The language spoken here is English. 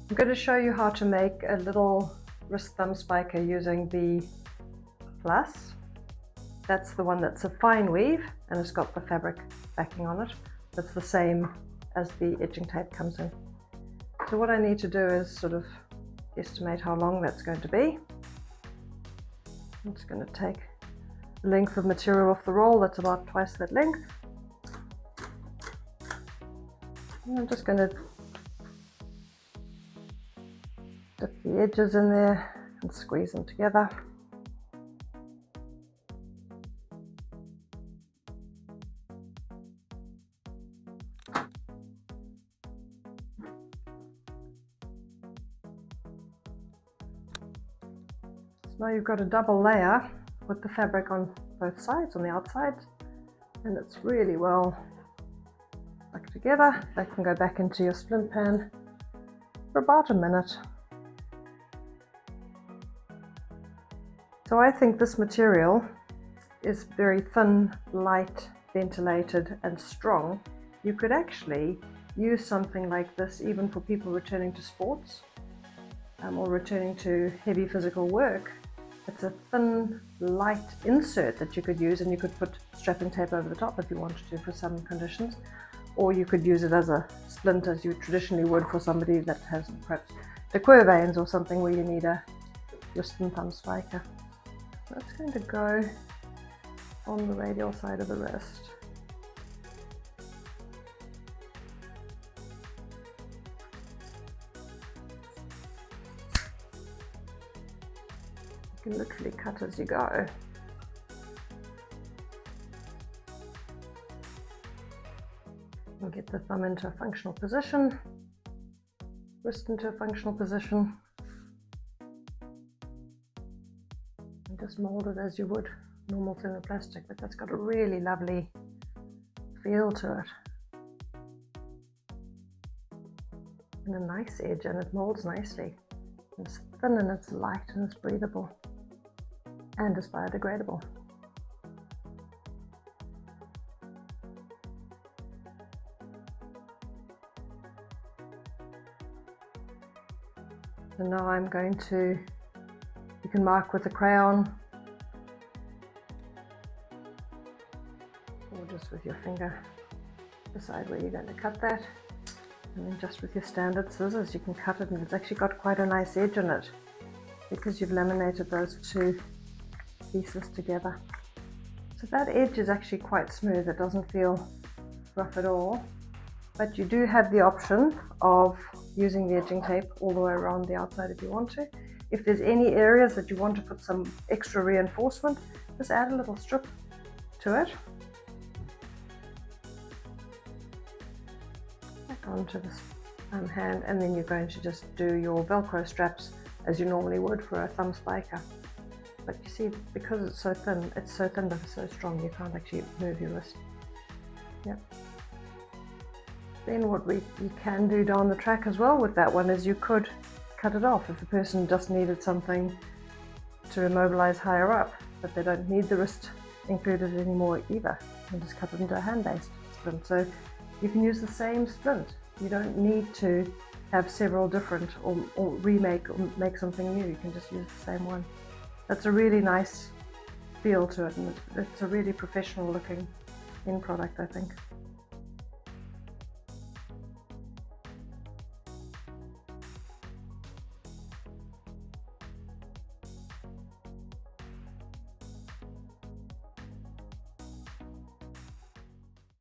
I'm going to show you how to make a little wrist thumb spiker using the Plus. That's the one that's a fine weave and it's got the fabric backing on it. That's the same as the edging tape comes in. So what I need to do is sort of estimate how long that's going to be. I'm just going to take the length of material off the roll that's about twice that length. And I'm just going to dip the edges in there and squeeze them together. So now you've got a double layer with the fabric on both sides, on the outside, and it's really well stuck together. That can go back into your splint pan for about a minute. So I think this material is very thin, light, ventilated and strong. You could actually use something like this even for people returning to sports or returning to heavy physical work. It's a thin, light insert that you could use, and you could put strapping tape over the top if you wanted to for some conditions, or you could use it as a splint as you traditionally would for somebody that has perhaps de Quervains veins or something where you need a wrist and thumb spiker. That's going to go on the radial side of the wrist. You can literally cut as you go. And get the thumb into a functional position, wrist into a functional position. Just mold it as you would normal thermoplastic, but that's got a really lovely feel to it and a nice edge, and it molds nicely. It's thin and it's light and it's breathable and it's biodegradable. So now I'm going to, you can mark with a crayon or just with your finger, decide where you're going to cut that, and then just with your standard scissors you can cut it, and it's actually got quite a nice edge on it because you've laminated those two pieces together. So that edge is actually quite smooth, it doesn't feel rough at all, but you do have the option of using the edging tape all the way around the outside if you want to. If there's any areas that you want to put some extra reinforcement, just add a little strip to it. Back onto this hand, and then you're going to just do your Velcro straps as you normally would for a thumb spiker. But you see, because it's so thin but it's so strong, you can't actually move your wrist. Yep. Then what you can do down the track as well with that one is you could cut it off if the person just needed something to immobilize higher up, but they don't need the wrist included anymore either. You can just cut it into a hand-based splint. So you can use the same splint. You don't need to have several different or remake or make something new. You can just use the same one. That's a really nice feel to it, and it's a really professional looking end product, I think.